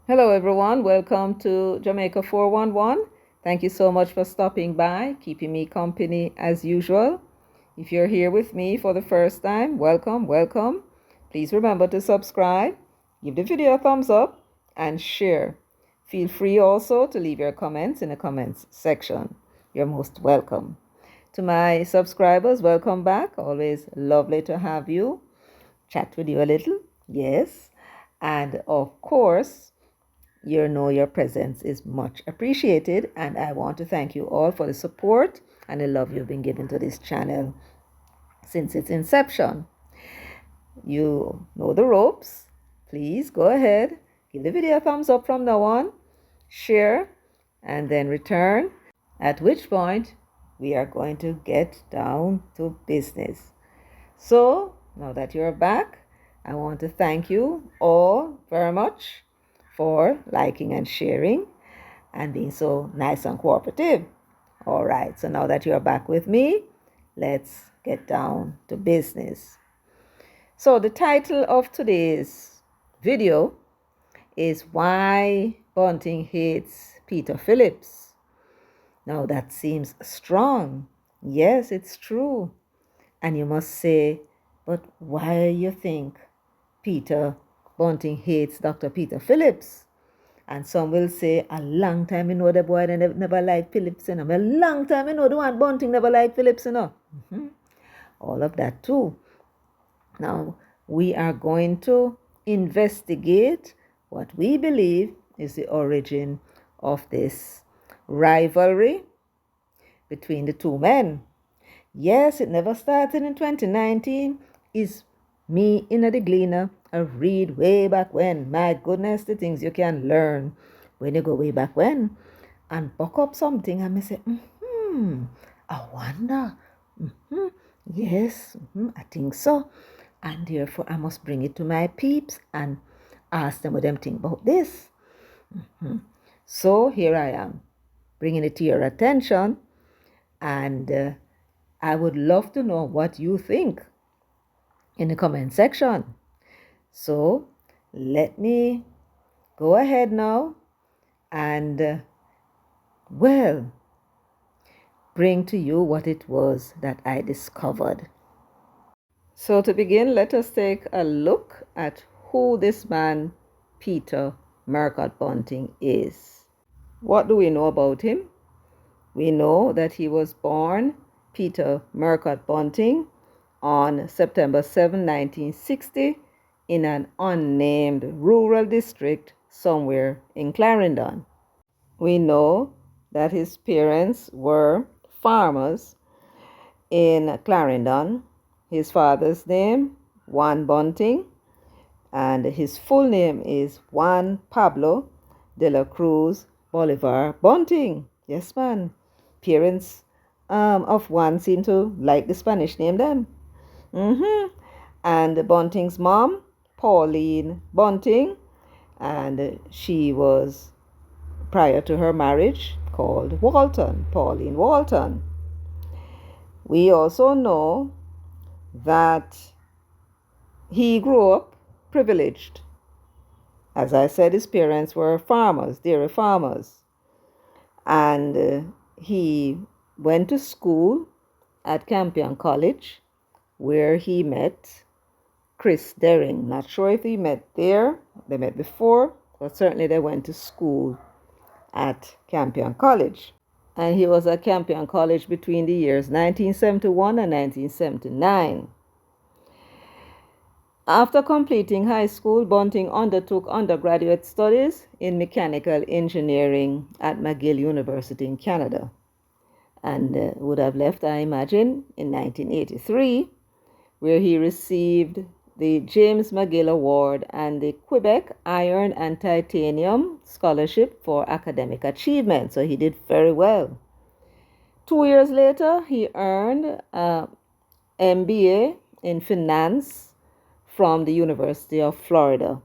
Hello, everyone. Welcome to Jamaica 411. Thank you so much for stopping by, keeping me company as usual. If you're here with me for the first time, welcome, welcome. Please remember to subscribe, give the video a thumbs up, and share. Feel free also to leave your comments in the comments section. You're most welcome. To my subscribers, welcome back. Always lovely to have you. Chat with you a little. Yes. And of course, your presence is much appreciated, and I want to thank you all for the support and the love you've been giving to this channel since its inception. You know the ropes. Please go ahead, give the video a thumbs up from now on, share, and then return, at which point we are going to get down to business. So now that you're back, I want to thank you all very much for liking and sharing and being so nice and cooperative. All right, so now that you're back with me, let's get down to business. So the title of today's video is Why Bunting Hates Peter Phillips. Now that seems strong. Yes, it's true. And you must say, but why you think Peter Bunting hates Dr. Peter Phillips? And some will say, a long time you know the boy they never liked Phillips, you know. A long time you know the one Bunting never liked Phillips, you know. All of that too. Now, we are going to investigate what we believe is the origin of this rivalry between the two men. Yes, it never started in 2019. Is me in the Gleaner a read way back when. My goodness, the things you can learn when you go way back when. And buck up something and me say, I wonder. Yes, I think so. And therefore, I must bring it to my peeps and ask them what them think about this. So here I am, bringing it to your attention. And I would love to know what you think in the comment section. So let me go ahead now and, bring to you what it was that I discovered. So to begin, let us take a look at who this man, Peter Murcott Bunting, is. What do we know about him? We know that he was born Peter Murcott Bunting on September 7, 1960, in an unnamed rural district somewhere in Clarendon. We know that his parents were farmers in Clarendon. His father's name, Juan Bunting, and his full name is Juan Pablo de la Cruz Bolivar Bunting. Yes, man. Parents of Juan seem to like the Spanish name then. And Bunting's mom, Pauline Bunting, and she was, prior to her marriage, called Walton, Pauline Walton. We also know that he grew up privileged. As I said, his parents were farmers, dairy farmers. And he went to school at Campion College, where he met Chris Derring. Not sure if he met there, they met before, but certainly they went to school at Campion College. And he was at Campion College between the years 1971 and 1979. After completing high school, Bunting undertook undergraduate studies in mechanical engineering at McGill University in Canada, and would have left, I imagine, in 1983, where he received the James McGill Award and the Quebec Iron and Titanium Scholarship for Academic Achievement. So he did very well. 2 years later, he earned an MBA in finance from the University of Florida,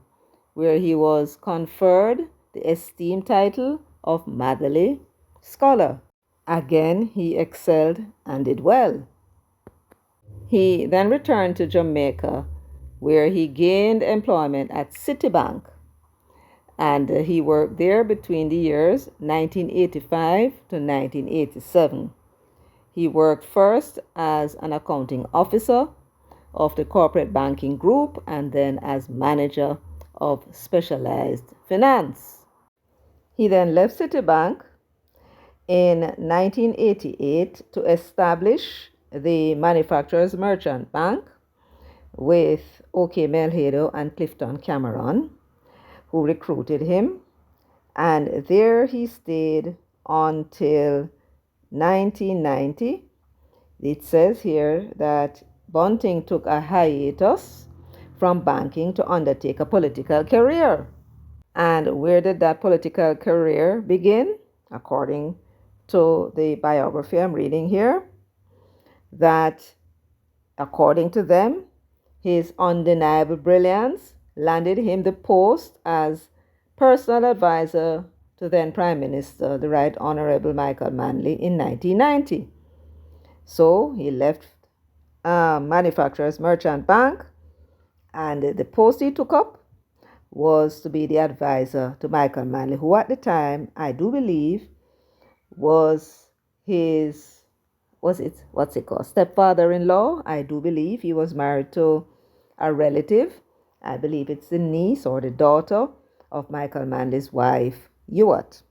where he was conferred the esteemed title of Madeley Scholar. Again, he excelled and did well. He then returned to Jamaica, where he gained employment at Citibank. and he worked there between the years 1985 to 1987. He worked first as an accounting officer of the corporate banking group and then as manager of specialized finance. He then left Citibank in 1988 to establish the Manufacturers Merchant Bank with O.K. Melhedo and Clifton Cameron, who recruited him. And there he stayed until 1990. It says here that Bunting took a hiatus from banking to undertake a political career. And where did that political career begin? According to the biography I'm reading here, that according to them, his undeniable brilliance landed him the post as personal advisor to then Prime Minister, the Right Honorable Michael Manley, in 1990. So he left Manufacturers Merchant Bank, and the post he took up was to be the advisor to Michael Manley, who at the time, I do believe, was his, stepfather-in-law. I do believe he was married to a relative. I believe it's the niece or the daughter of Michael Manley's wife, Ewart.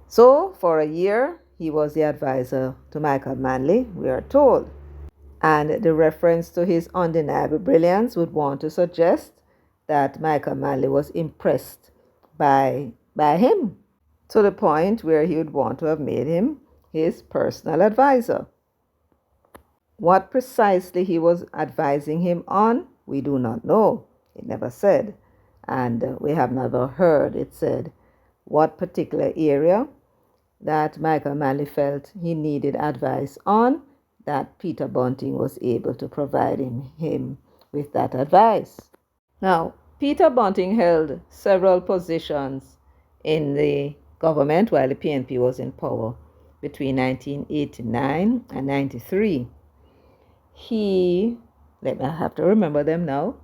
So for a year, he was the advisor to Michael Manley, we are told. And the reference to his undeniable brilliance would want to suggest that Michael Manley was impressed by him, to the point where he would want to have made him his personal advisor. What precisely he was advising him on, we do not know. It never said. And we have never heard it said what particular area that Michael Manley felt he needed advice on, that Peter Bunting was able to provide him with that advice. Now, Peter Bunting held several positions in the government while the PNP was in power between 1989 and 93. I have to remember them now.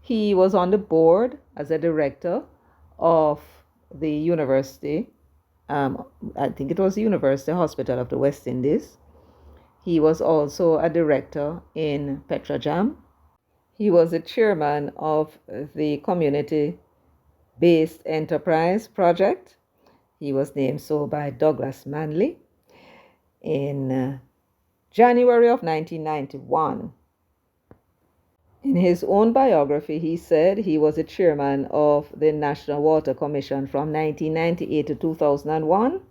He was on the board as a director of the university, I think it was the University Hospital of the West Indies. He was also a director in Petrojam. He was the chairman of the community-based enterprise project. He was named so by Douglas Manley in January of 1991. In his own biography, he said he was the chairman of the National Water Commission from 1998 to 2001,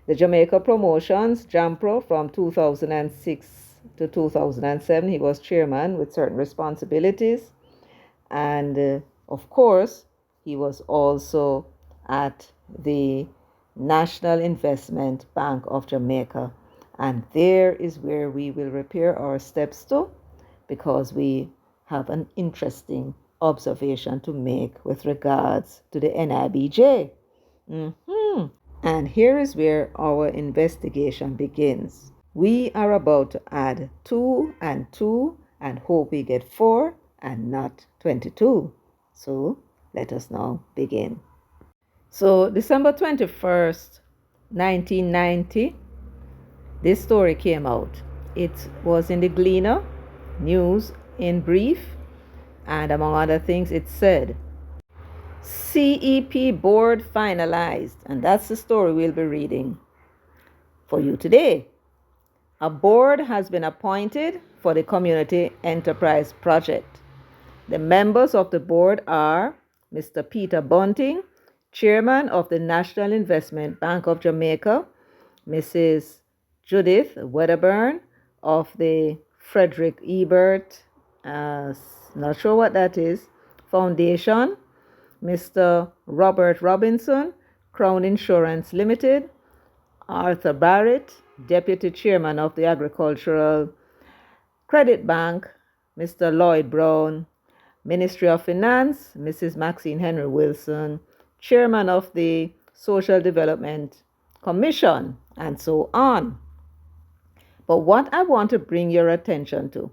the Jamaica Promotions, JAMPRO, from 2006 to 2007. He was chairman with certain responsibilities. And of course, he was also at the National Investment Bank of Jamaica. And there is where we will repair our steps to, because we have an interesting observation to make with regards to the NIBJ. And here is where our investigation begins. We are about to add 2 and 2 and hope we get 4 and not 22. So let us now begin. So December 21st, 1990, this story came out. It was in the Gleaner News in brief, and among other things it said, CEP board finalized, and that's the story we'll be reading for you today. A board has been appointed for the Community Enterprise Project. The members of the board are Mr. Peter Bunting, Chairman of the National Investment Bank of Jamaica, Mrs. Judith Wedderburn of the Frederick Ebert, not sure what that is, Foundation, Mr. Robert Robinson, Crown Insurance Limited, Arthur Barrett, Deputy Chairman of the Agricultural Credit Bank, Mr. Lloyd Brown, Ministry of Finance, Mrs. Maxine Henry Wilson, Chairman of the Social Development Commission, and so on. But what I want to bring your attention to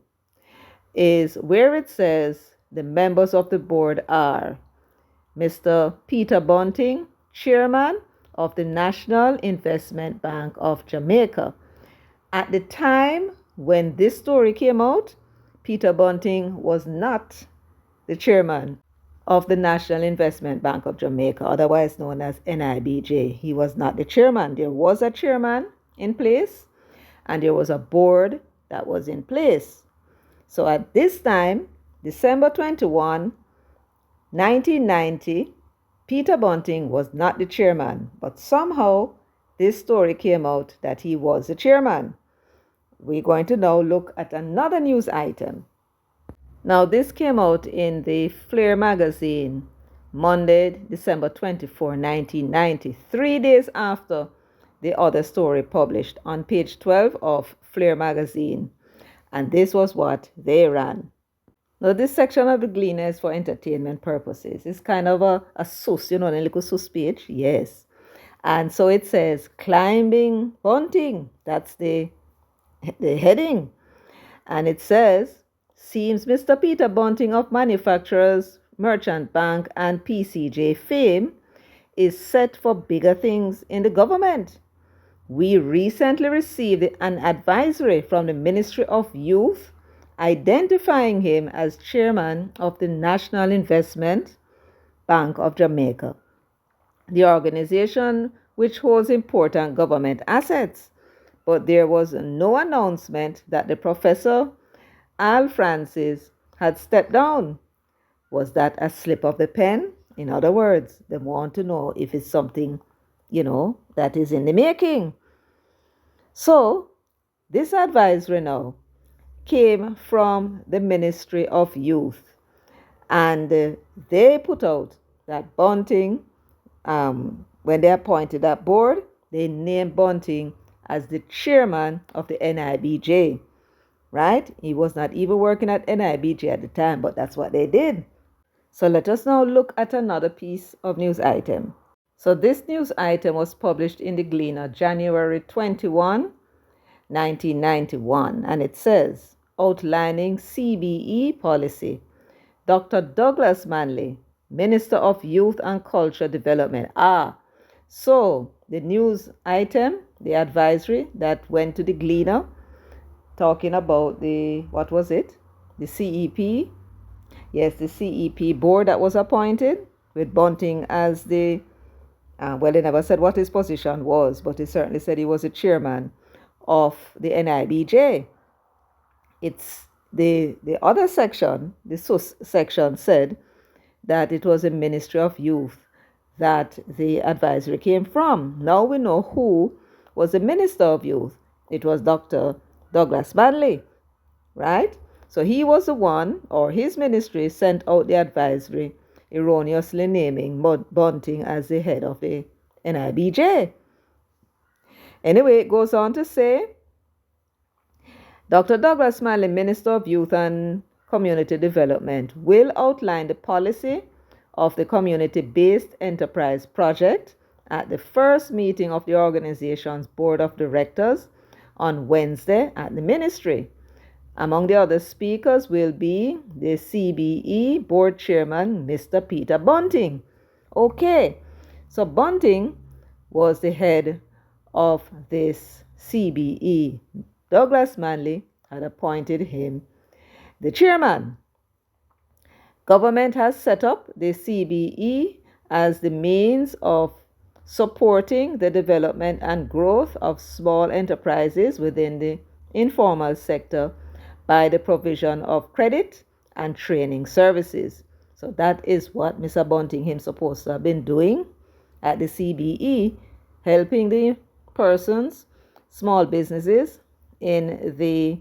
is where it says the members of the board are Mr. Peter Bunting, chairman of the National Investment Bank of Jamaica. At the time when this story came out, Peter Bunting was not the chairman of the National Investment Bank of Jamaica, otherwise known as NIBJ. He was not the chairman. There was a chairman in place and there was a board that was in place. So at this time, December 21, 1990, Peter Bunting was not the chairman, but somehow this story came out that he was the chairman. We're going to now look at another news item. Now, this came out in the Flair magazine, Monday, December 24, 1990, 3 days after the other story published on page 12 of Flair magazine. And this was what they ran. Now, this section of the Gleaner is for entertainment purposes. It's kind of a sus, a little sus page. Yes. And so it says, climbing Bunting. That's the heading. And it says, seems Mr. Peter Bunting of Manufacturers Merchant Bank and PCJ fame is set for bigger things in the government. We recently received an advisory from the Ministry of Youth identifying him as chairman of the National Investment Bank of Jamaica, the organization which holds important government assets. But there was no announcement that the Professor Al Francis had stepped down. Was that a slip of the pen? In other words, they want to know if it's something, that is in the making. So, this advisory now came from the Ministry of Youth. And they put out that Bunting, when they appointed that board, they named Bunting as the chairman of the NIBJ. Right? He was not even working at NIBJ at the time, but that's what they did. So let us now look at another piece of news item. So this news item was published in the Gleaner, January 21, 1991, and it says, outlining CBE policy. Dr. Douglas Manley, Minister of Youth and Culture Development. So the news item, the advisory that went to the Gleaner, talking about what was it? The CEP. Yes, the CEP board that was appointed with Bunting as they never said what his position was, but he certainly said he was the chairman of the NIBJ. It's the other section, the SUS section, said that it was a Ministry of Youth that the advisory came from. Now we know who was the Minister of Youth. It was Dr. Douglas Manley, right? So he was the one, or his ministry sent out the advisory, erroneously naming Bunting as the head of the NIBJ. Anyway, it goes on to say, Dr. Douglas Manley, Minister of Youth and Community Development, will outline the policy of the Community-Based Enterprise Project at the first meeting of the organization's Board of Directors on Wednesday at the Ministry. Among the other speakers will be the CBE Board Chairman, Mr. Peter Bunting. Okay, so Bunting was the head of this CBE. Douglas Manley had appointed him the chairman. Government has set up the CBE as the means of supporting the development and growth of small enterprises within the informal sector by the provision of credit and training services. So that is what Mr. Bunting him supposed to have been doing at the CBE, helping the persons, small businesses in the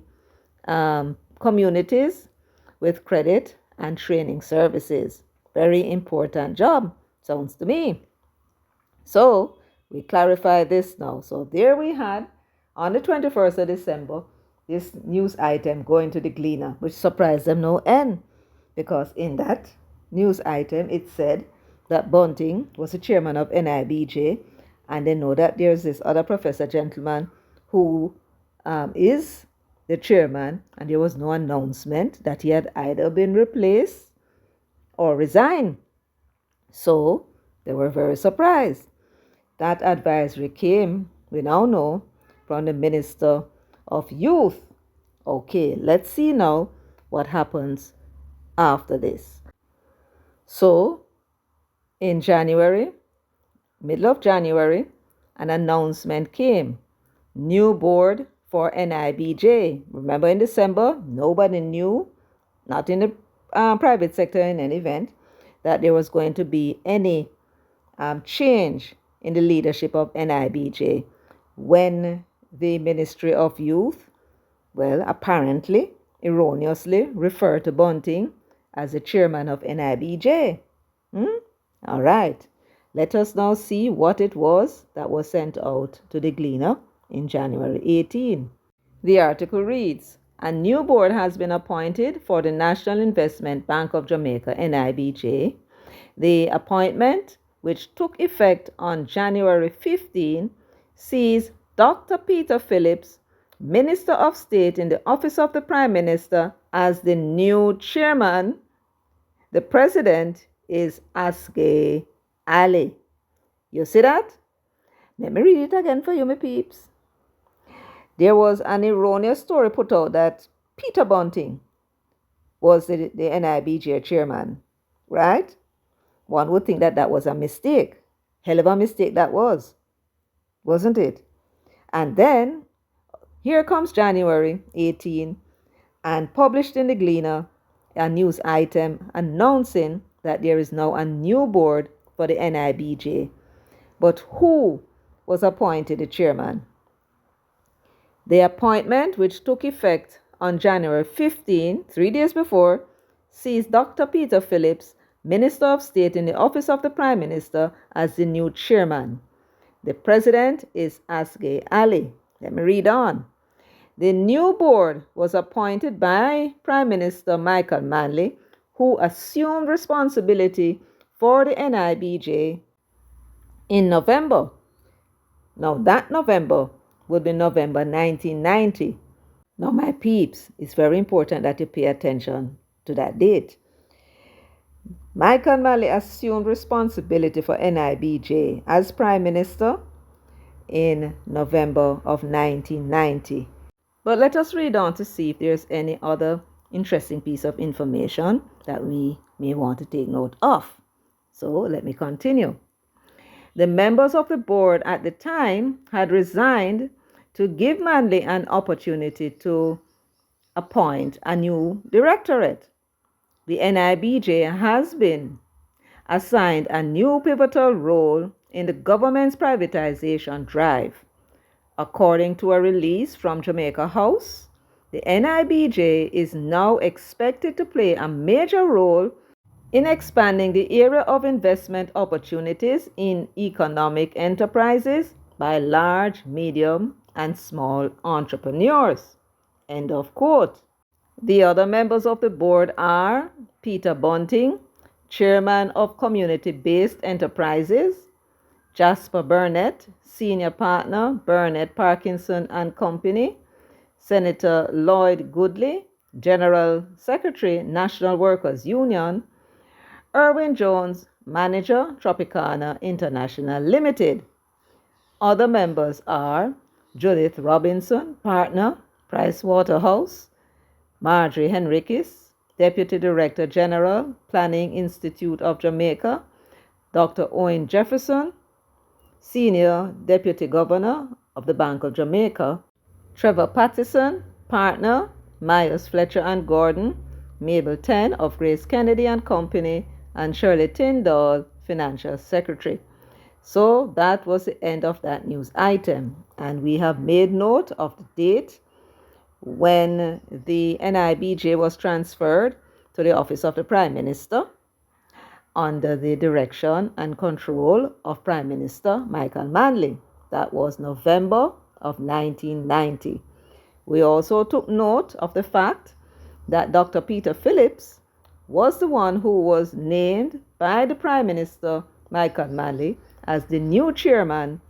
communities with credit and training services. Very important job, sounds to me. So we clarify this now. So there we had, on the 21st of December, this news item going to the Gleaner, which surprised them no end, because in that news item it said that Bunting was the chairman of NIBJ, and they know that there's this other professor gentleman who is the chairman, and there was no announcement that he had either been replaced or resigned. So they were very surprised. That advisory came, we now know, from the Minister of Youth. Okay, let's see now what happens after this. So, in January, middle of January, an announcement came. New board for NIBJ. Remember in December, nobody knew, not in the private sector in any event, that there was going to be any change in the leadership of NIBJ when the Ministry of Youth, well, apparently, erroneously referred to Bunting as the chairman of NIBJ. All right. Let us now see what it was that was sent out to the Gleaner in January 18. The article reads, a new board has been appointed for the National Investment Bank of Jamaica, NIBJ. The appointment, which took effect on January 15, sees Dr. Peter Phillips, Minister of State in the Office of the Prime Minister, as the new chairman. The president is Asghar Ali. You see that? Let me read it again for you, my peeps. There was an erroneous story put out that Peter Bunting was the NIBJ chairman, right? One would think that that was a mistake. Hell of a mistake that was, wasn't it? And then, here comes January 18, and published in the Gleaner, a news item announcing that there is now a new board for the NIBJ. But who was appointed the chairman? The appointment, which took effect on January 15, 3 days before, sees Dr. Peter Phillips, Minister of State in the Office of the Prime Minister, as the new chairman. The president is Asghar Ali. Let me read on. The new board was appointed by Prime Minister Michael Manley, who assumed responsibility for the NIBJ in November. Now, that November would be November 1990. Now, my peeps, it's very important that you pay attention to that date. Michael Manley assumed responsibility for NIBJ as Prime Minister in November of 1990. But let us read on to see if there's any other interesting piece of information that we may want to take note of. So let me continue. The members of the board at the time had resigned to give Manley an opportunity to appoint a new directorate. The NIBJ has been assigned a new pivotal role in the government's privatization drive. According to a release from Jamaica House, the NIBJ is now expected to play a major role in expanding the area of investment opportunities in economic enterprises by large, medium, and small entrepreneurs. End of quote. The other members of the board are Peter Bunting, Chairman of Community-Based Enterprises, Jasper Burnett, Senior Partner, Burnett, Parkinson and Company, Senator Lloyd Goodley, General Secretary, National Workers Union, Erwin Jones, Manager, Tropicana International Limited. Other members are Judith Robinson, Partner, Price Waterhouse, Marjorie Henriquez, Deputy Director General, Planning Institute of Jamaica, Dr. Owen Jefferson, Senior Deputy Governor of the Bank of Jamaica, Trevor Pattison, Partner, Myers Fletcher and Gordon, Mabel Ten of Grace Kennedy and Company, and Shirley Tyndall, Financial Secretary. So that was the end of that news item. And we have made note of the date when the NIBJ was transferred to the Office of the Prime Minister under the direction and control of Prime Minister Michael Manley. That was November of 1990. We also took note of the fact that Dr. Peter Phillips was the one who was named by the Prime Minister Michael Manley as the new chairman,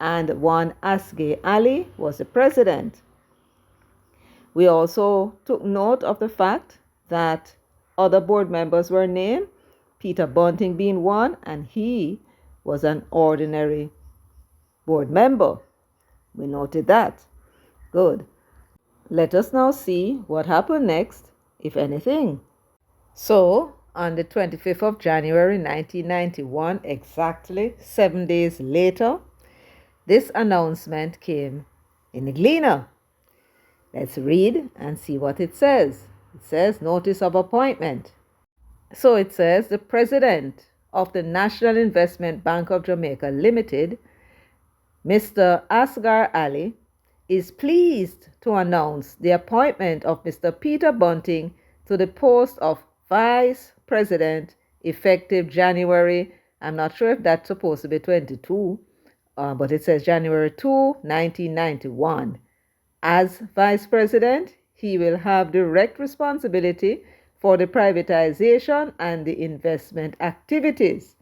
and one Asghar Ali was the president. We also took note of the fact that other board members were named, Peter Bunting being one, and he was an ordinary board member. We noted that. Good. Let us now see what happened next, if anything. So, on the 25th of January 1991, exactly 7 days later, this announcement came in the Gleaner. Let's read and see what it says. It says, notice of appointment. So it says, the president of the National Investment Bank of Jamaica Limited, Mr. Asghar Ali, is pleased to announce the appointment of Mr. Peter Bunting to the post of Vice President effective January, I'm not sure if that's supposed to be 22, but it says January 2, 1991. As Vice President, he will have direct responsibility for the privatization and the investment activities.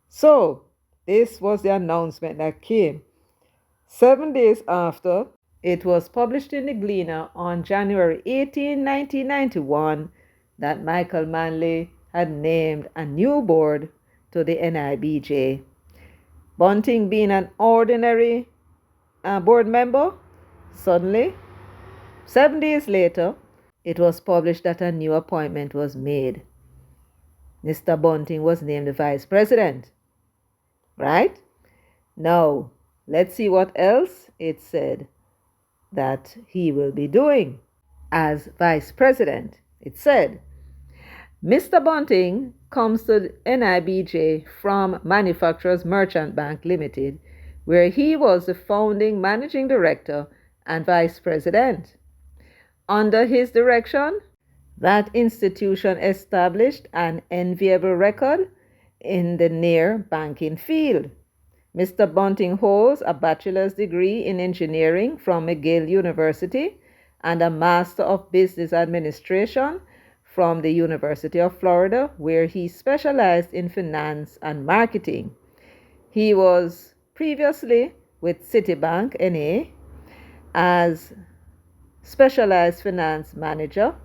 So, this was the announcement that came. 7 days after, it was published in the Gleaner on January 18, 1991, that Michael Manley had named a new board to the NIBJ. Bunting being an ordinary board member, suddenly, 7 days later, it was published that a new appointment was made. Mr. Bunting was named the vice president. Right? Now, let's see what else it said that he will be doing as vice president. It said, Mr. Bunting comes to NIBJ from Manufacturers Merchant Bank Limited, where he was the founding managing director and vice president. Under his direction, that institution established an enviable record in the near banking field. Mr. Bunting holds a bachelor's degree in engineering from McGill University and a Master of Business Administration from the University of Florida, where he specialized in finance and marketing. He was previously with Citibank NA as specialized finance manager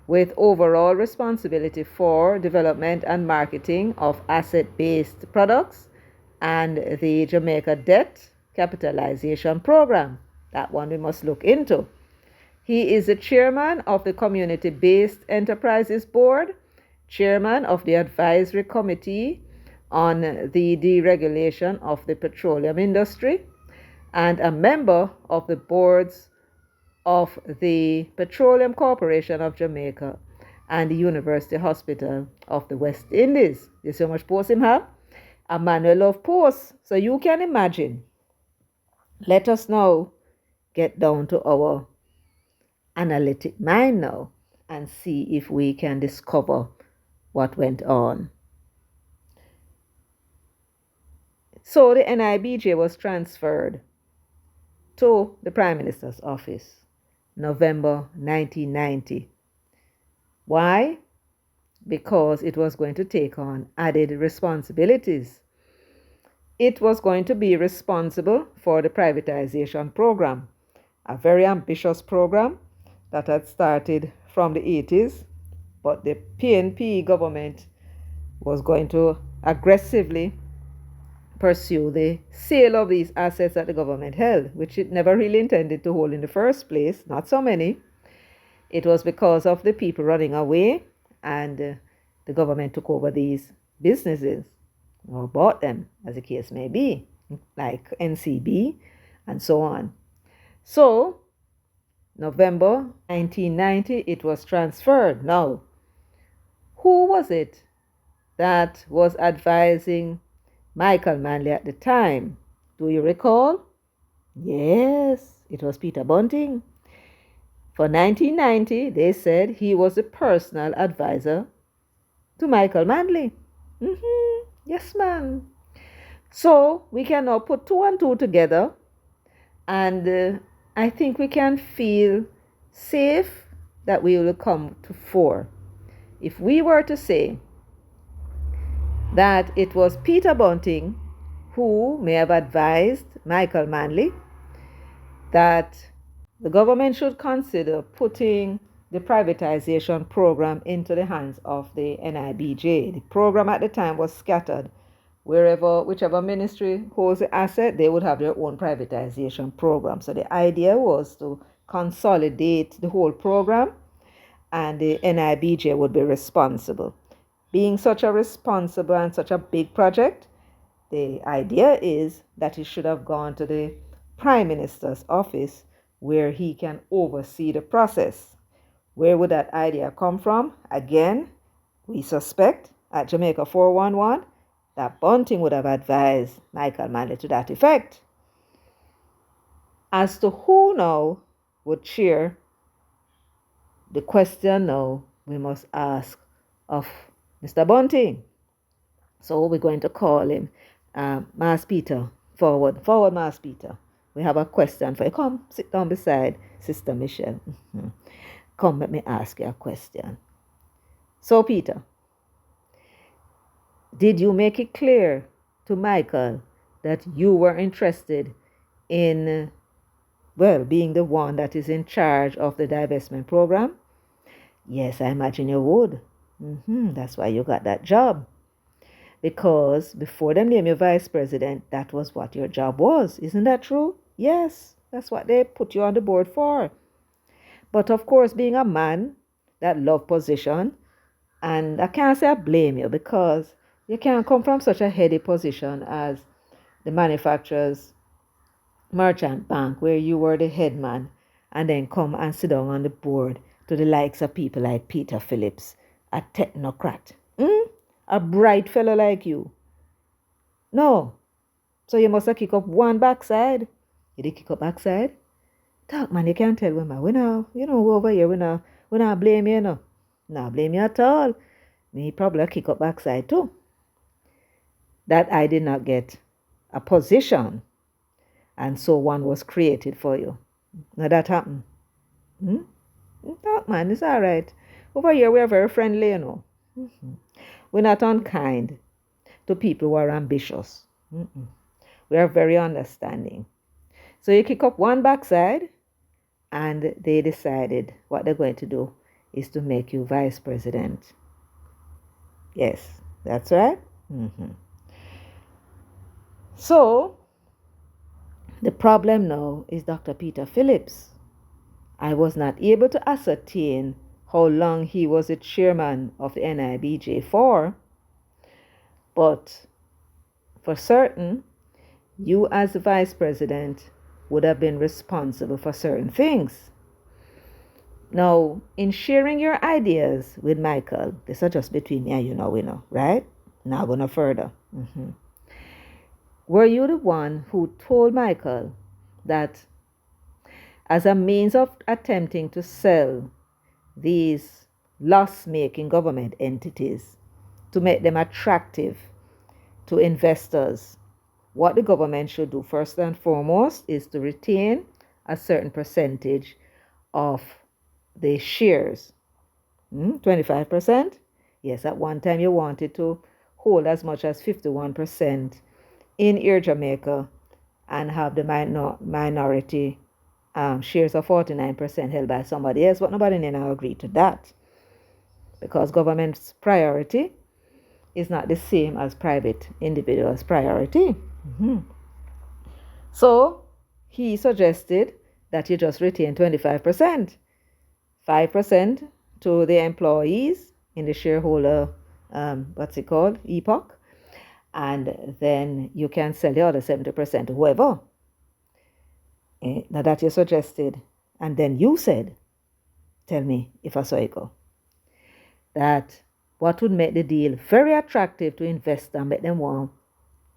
with overall responsibility for development and marketing of asset-based products and the Jamaica Debt Capitalization Program. That one we must look into. He is the chairman of the Community-Based Enterprises Board, chairman of the Advisory Committee on the Deregulation of the Petroleum Industry, and a member of the boards of the Petroleum Corporation of Jamaica and the University Hospital of the West Indies. You see how much posts him have? A manual of posts. So you can imagine. Let us now get down to our analytic mind now and see if we can discover what went on. So the NIBJ was transferred to the Prime Minister's office, November 1990. Why? Because it was going to take on added responsibilities. It was going to be responsible for the privatization program, a very ambitious program that had started from the 80s, but the PNP government was going to aggressively pursue the sale of these assets that the government held, which it never really intended to hold in the first place, not so many. It was because of the people running away and the government took over these businesses or bought them, as the case may be, like NCB and so on. So, November 1990, it was transferred. Now, who was it that was advising Michael Manley at the time? Do you recall? Yes, it was Peter Bunting. For 1990, they said he was a personal advisor to Michael Manley. Yes, ma'am. So we can now put 2 and 2 together, and I think we can feel safe that we will come to 4. If we were to say that it was Peter Bunting who may have advised Michael Manley that the government should consider putting the privatization program into the hands of the NIBJ. The program at the time was scattered. Whichever ministry holds the asset, they would have their own privatization program. So the idea was to consolidate the whole program, and the NIBJ would be responsible. Being such a responsible and such a big project, the idea is that it should have gone to the Prime Minister's office, where he can oversee the process. Where would that idea come from? Again, we suspect at Jamaica 411 that Bunting would have advised Michael Manley to that effect. As to who now would chair, the question now we must ask of Mr. Bunting. So we're going to call him Mas Peter. Forward, Mas Peter. We have a question for you. Come, sit down beside Sister Michelle. Come, let me ask you a question. So, Peter, did you make it clear to Michael that you were interested in, being the one that is in charge of the divestment program? Yes, I imagine you would. That's why you got that job. Because before them name you vice president, that was what your job was. Isn't that true? Yes, that's what they put you on the board for. But of course, being a man that love position, and I can't say I blame you, because you can't come from such a heady position as the manufacturer's merchant bank, where you were the head man, and then come and sit down on the board to the likes of people like Peter Phillips, a technocrat. A bright fellow like you. No. So you must have kick up one backside. You did kick up backside? Talk, man, you can't tell when we now, over here, we not blame you, no. Not blame you at all. Me probably kick up backside too. That I did not get a position, and so one was created for you. Now that happened. Talk, man, it's all right. Over here, we are very friendly, We're not unkind to people who are ambitious. We are very understanding. So you kick up one backside, and they decided what they're going to do is to make you vice president. Yes, that's right. So the problem now is Dr. Peter Phillips. I was not able to ascertain how long he was the chairman of the NIBJ for, but for certain, you as the vice president would have been responsible for certain things. Now, in sharing your ideas with Michael, this are just between me and you, we know, right? Now going no further. Were you the one who told Michael that as a means of attempting to sell these loss-making government entities, to make them attractive to investors, what the government should do first and foremost is to retain a certain percentage of the shares? 25%? Yes, at one time you wanted to hold as much as 51% in Air Jamaica and have the minority shares of 49% held by somebody else, but nobody now agreed to that, because government's priority is not the same as private individuals' priority. So he suggested that you just retain 25%, 5% to the employees in the shareholder, epoch, and then you can sell the other 70% to whoever. Now that you suggested, and then you said, tell me if I saw it go, that what would make the deal very attractive to investors and make them want to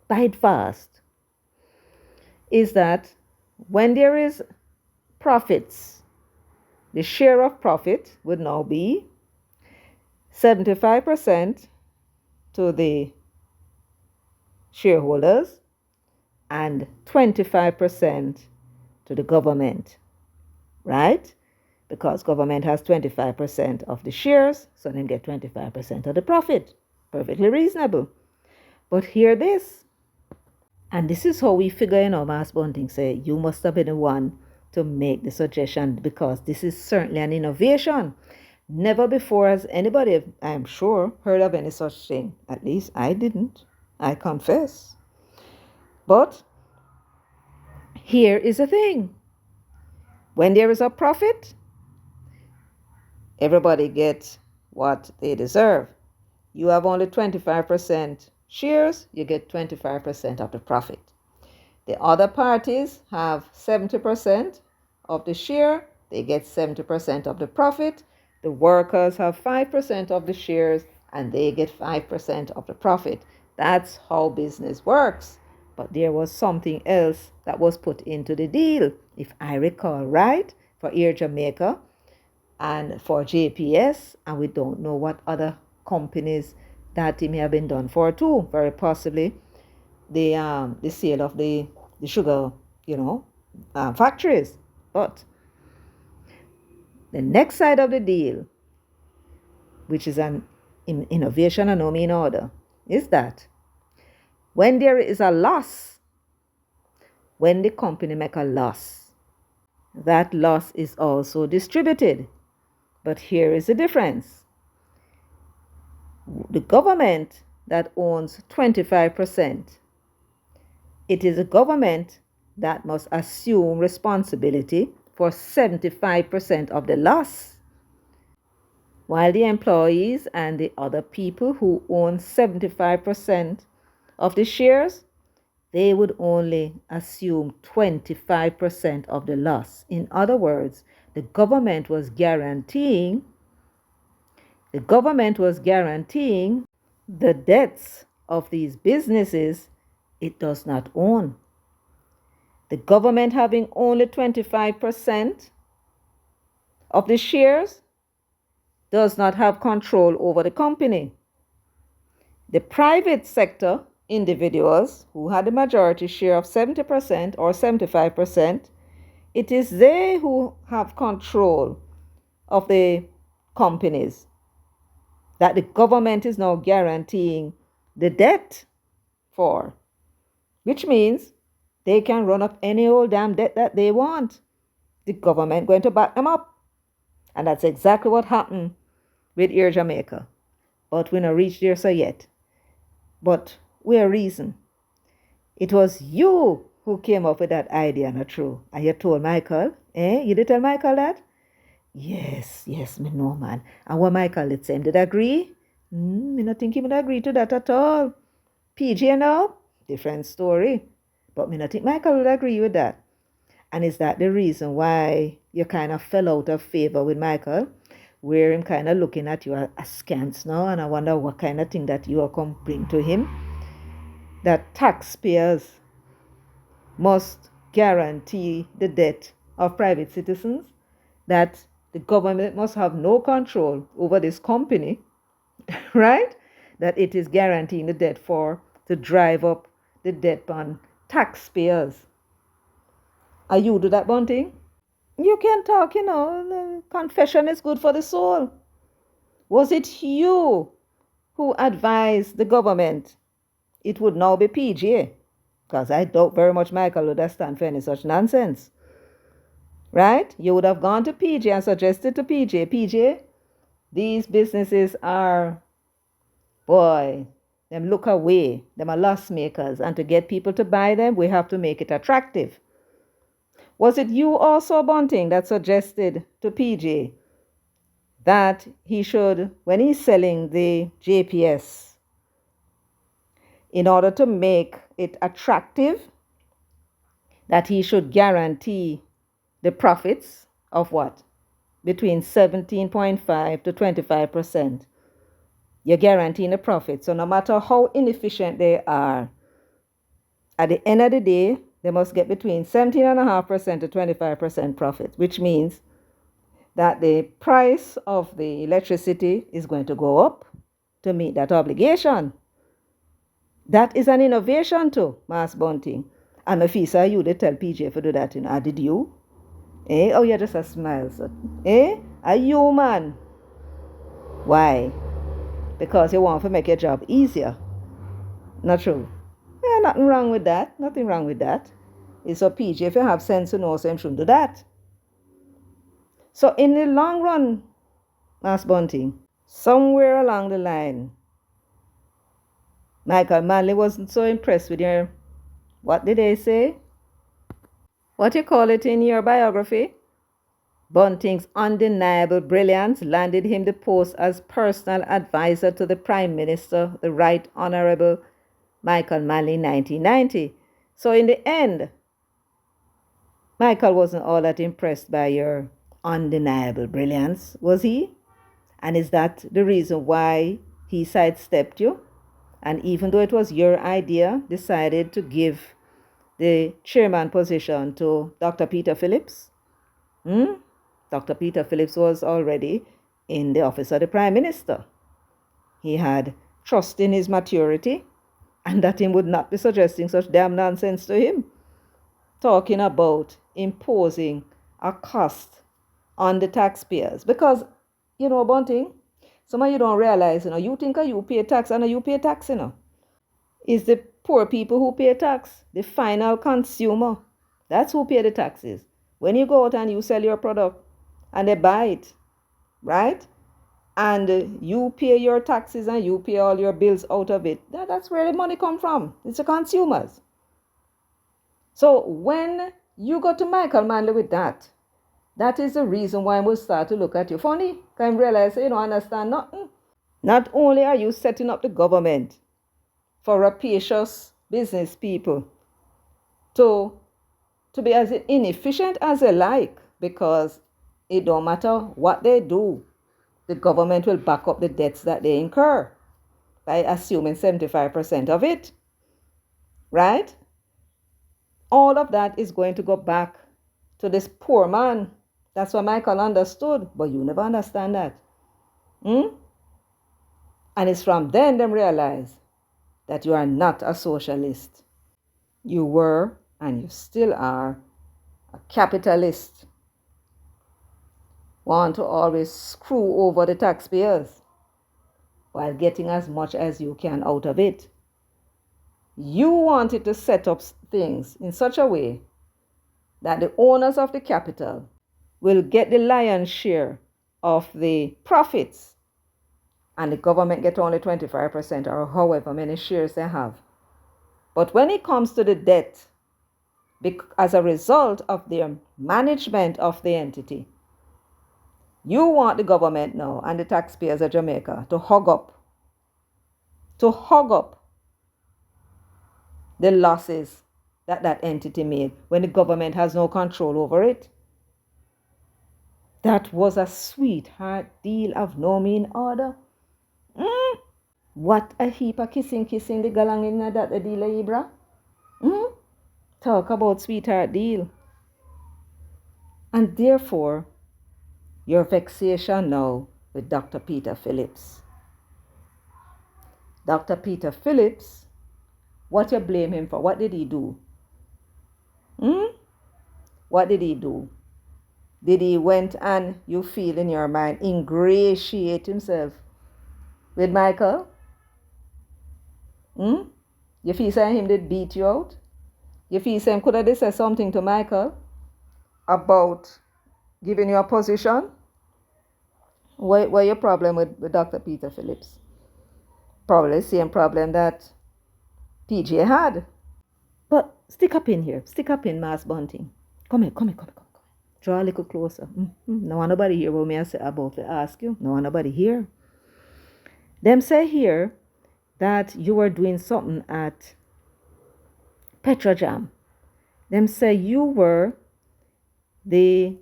buy it fast is that when there is profits, the share of profit would now be 75% to the shareholders and 25% to the government, right? Because government has 25% of the shares, so then get 25% of the profit. Perfectly reasonable. But hear this, and this is how we figure, Mas Bunting say, you must have been the one to make the suggestion, because this is certainly an innovation. Never before has anybody, I'm sure, heard of any such thing. At least I didn't. I confess. But here is the thing. When there is a profit, everybody gets what they deserve. You have only 25% shares, you get 25% of the profit. The other parties have 70% of the share, they get 70% of the profit. The workers have 5% of the shares and they get 5% of the profit. That's how business works. But there was something else that was put into the deal, if I recall right, for Air Jamaica and for JPS, and we don't know what other companies that it may have been done for too. Very possibly the sale of the sugar, factories. But the next side of the deal, which is an innovation and no mean order, is that when there is a loss, when the company make a loss, that loss is also distributed. But here is the difference. The government that owns 25%, it is the government that must assume responsibility for 75% of the loss, while the employees and the other people who own 75% of the shares, they would only assume 25% of the loss. In other words, the government was guaranteeing the debts of these businesses it does not own. The government having only 25% of the shares does not have control over the company. The private sector individuals who had a majority share of 70% or 75%, it is they who have control of the companies that the government is now guaranteeing the debt for, which means they can run up any old damn debt that they want. The government going to back them up. And that's exactly what happened with Air Jamaica. But we not reached there so yet. But we are reason. It was you who came up with that idea, not true? And you told Michael, You did tell Michael that? Yes, me know, man. And what Michael did say, did agree? Me not think he would agree to that at all. PJ now, different story. But me not think Michael would agree with that. And is that the reason why you kind of fell out of favor with Michael? Where him kind of looking at you askance now, and I wonder what kind of thing that you are going to bring to him. That taxpayers must guarantee the debt of private citizens, that the government must have no control over this company, right? That it is guaranteeing the debt to drive up the debt on taxpayers. Are you do that, Bunting? You can talk, confession is good for the soul. Was it you who advised the government? It would now be PJ, because I doubt very much Michael would stand for any such nonsense. Right? You would have gone to PJ and suggested to PJ, these businesses are, boy, them look away. Them are loss makers. And to get people to buy them, we have to make it attractive. Was it you also, Bunting, that suggested to PJ that he should, when he's selling the JPS, in order to make it attractive, that he should guarantee the profits of what? Between 17.5 to 25%. You're guaranteeing the profit. So no matter how inefficient they are, at the end of the day, they must get between 17.5% to 25% profit, which means that the price of the electricity is going to go up to meet that obligation. That is an innovation too, Mass Bunting. And if you say you did tell PJ to do that, did you? Oh, you're just a smile, so. A human. Why? Because you want to make your job easier. Not true. Nothing wrong with that. Nothing wrong with that. It's a PJ, if you have sense, you know, so you shouldn't do that. So in the long run, Mass Bunting, somewhere along the line, Michael Manley wasn't so impressed with your, what did they say? What you call it in your biography? Bunting's undeniable brilliance landed him the post as personal advisor to the Prime Minister, the Right Honorable Michael Manley, in 1990. So in the end, Michael wasn't all that impressed by your undeniable brilliance, was he? And is that the reason why he sidestepped you? And even though it was your idea, decided to give the chairman position to Dr. Peter Phillips? Dr. Peter Phillips was already in the office of the Prime Minister. He had trust in his maturity and that he would not be suggesting such damn nonsense to him. Talking about imposing a cost on the taxpayers. Because, Bunting, some of you don't realize, you think you pay tax and you pay tax, It's the poor people who pay tax, the final consumer. That's who pay the taxes. When you go out and you sell your product and they buy it, right? And you pay your taxes and you pay all your bills out of it. That's where the money come from. It's the consumers. So when you go to Michael Manley with that is the reason why we'll start to look at you funny. Can realize you don't understand nothing. Not only are you setting up the government for rapacious business people to be as inefficient as they like, because it don't matter what they do, the government will back up the debts that they incur by assuming 75% of it, right? All of that is going to go back to this poor man. That's what Michael understood, but you never understand that. And it's from then they realize that you are not a socialist. You were, and you still are, a capitalist. Want to always screw over the taxpayers while getting as much as you can out of it. You wanted to set up things in such a way that the owners of the capital will get the lion's share of the profits and the government get only 25% or however many shares they have. But when it comes to the debt, as a result of their management of the entity, you want the government now and the taxpayers of Jamaica to hug up the losses that entity made when the government has no control over it. That was a sweetheart deal of no mean order. What a heap of kissing the galang in that the deal, Ibra. Talk about sweetheart deal. And therefore, your vexation now with Dr. Peter Phillips. Dr. Peter Phillips, what you blame him for? What did he do? What did he do? Did he went and, you feel in your mind, ingratiate himself with Michael? You feel saying him did beat you out? You feel saying could have said something to Michael about giving you a position? What your problem with Dr. Peter Phillips? Probably the same problem that PJ had. But stick up in here. Stick up in, Mass Bunting. Come here. Draw a little closer. No one nobody here what me I say about to ask you. No one nobody here. Them say here that you were doing something at Petrojam. Them say you were the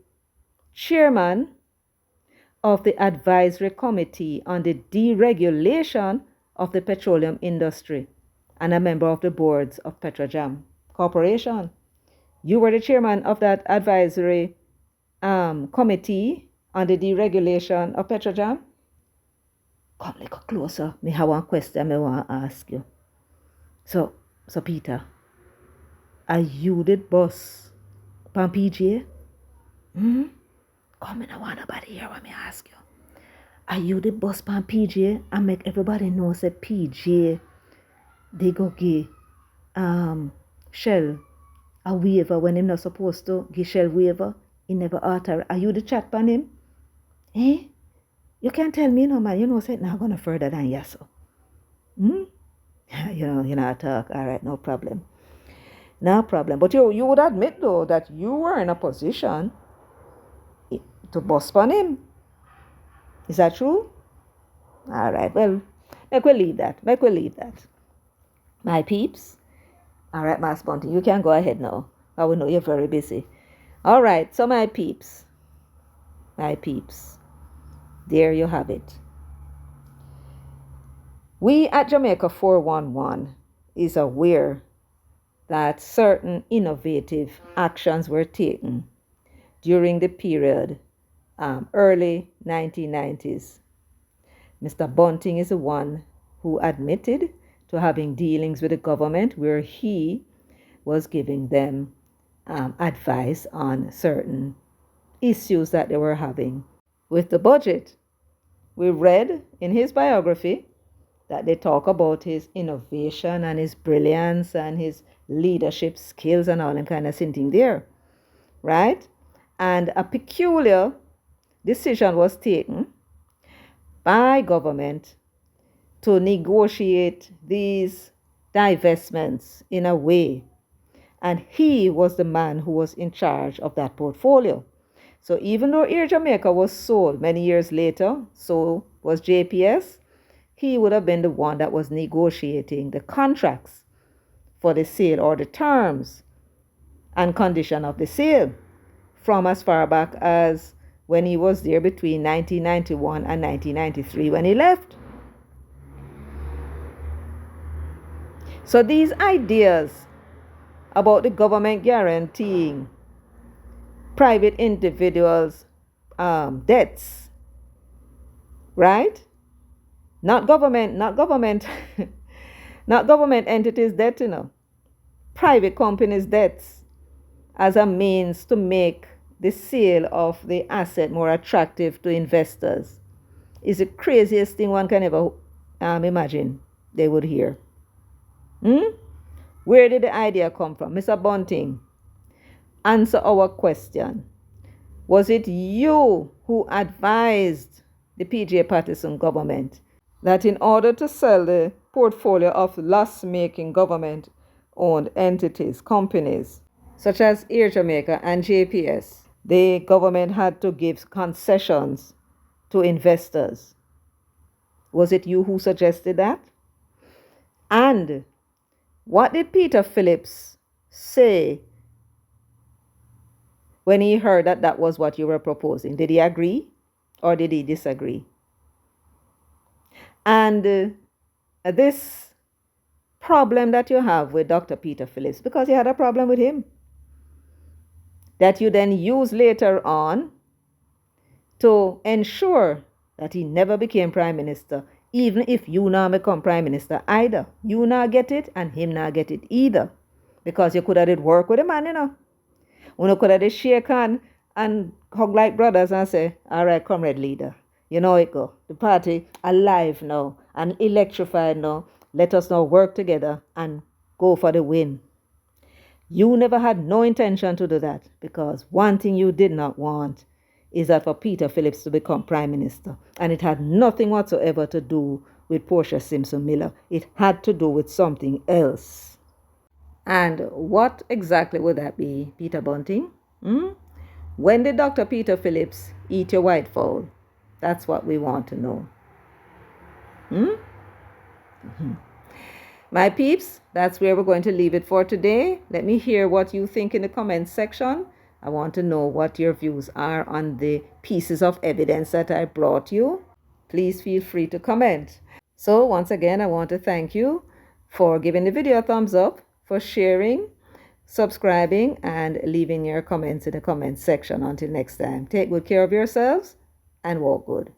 chairman of the advisory committee on the deregulation of the petroleum industry and a member of the boards of Petrojam Corporation. You were the chairman of that advisory committee on the deregulation of Petrojam. Come a little closer. Me have one question I want to ask you. So Peter, are you the boss from PJ? Come in, I want nobody here when me ask you. Are you the boss from PJ and make everybody know say PJ they go give Shell a waiver when they're not supposed to give Shell waiver He never utter. Are you the chat pan him? Eh? You can't tell me no man. You know, say not gonna further than yes. Hmm? You know, talk. All right, no problem. No problem. But you would admit though that you were in a position to boss on him. Is that true? All right. Well, make we leave that. Make we leave that. My peeps. All right, Mass Bunting, you can go ahead now. I will know you're very busy. All right. So my peeps. My peeps. There you have it. We at Jamaica 411 is aware that certain innovative actions were taken during the period early 1990s. Mr. Bunting is the one who admitted to having dealings with the government where he was giving them advice on certain issues that they were having with the budget. We read in his biography that they talk about his innovation and his brilliance and his leadership skills and all them kind of thing there, right? And a peculiar decision was taken by government to negotiate these divestments in a way. And he was the man who was in charge of that portfolio. So even though Air Jamaica was sold many years later, so was JPS, he would have been the one that was negotiating the contracts for the sale or the terms and condition of the sale from as far back as when he was there between 1991 and 1993 when he left. So these ideas about the government guaranteeing private individuals' debts, right? Not government, not government entities' debt, you know. Private companies' debts as a means to make the sale of the asset more attractive to investors is the craziest thing one can ever imagine they would hear. Where did the idea come from? Mr. Bunting, answer our question. Was it you who advised the PJ Patterson government that in order to sell the portfolio of loss-making government-owned entities, companies, such as Air Jamaica and JPS, the government had to give concessions to investors? Was it you who suggested that? And what did Peter Phillips say when he heard that that was what you were proposing? Did he agree or did he disagree? And this problem that you have with Dr. Peter Phillips, because you had a problem with him, that you then use later on to ensure that he never became prime minister, even if you now become prime minister either. You now get it and him now get it either. Because you could have did work with the man, you know. You could have did shake hand and hug like brothers and say, all right, comrade leader, you know it go. The party alive now and electrified now. Let us now work together and go for the win. You never had no intention to do that, because one thing you did not want is that for Peter Phillips to become prime minister. And it had nothing whatsoever to do with Portia Simpson Miller. It had to do with something else. And what exactly would that be, Peter Bunting? When did Dr. Peter Phillips eat your white fowl? That's what we want to know. My peeps, that's where we're going to leave it for today. Let me hear what you think in the comments section. I want to know what your views are on the pieces of evidence that I brought you. Please feel free to comment. So once again, I want to thank you for giving the video a thumbs up, for sharing, subscribing, and leaving your comments in the comments section. Until next time, take good care of yourselves and walk good.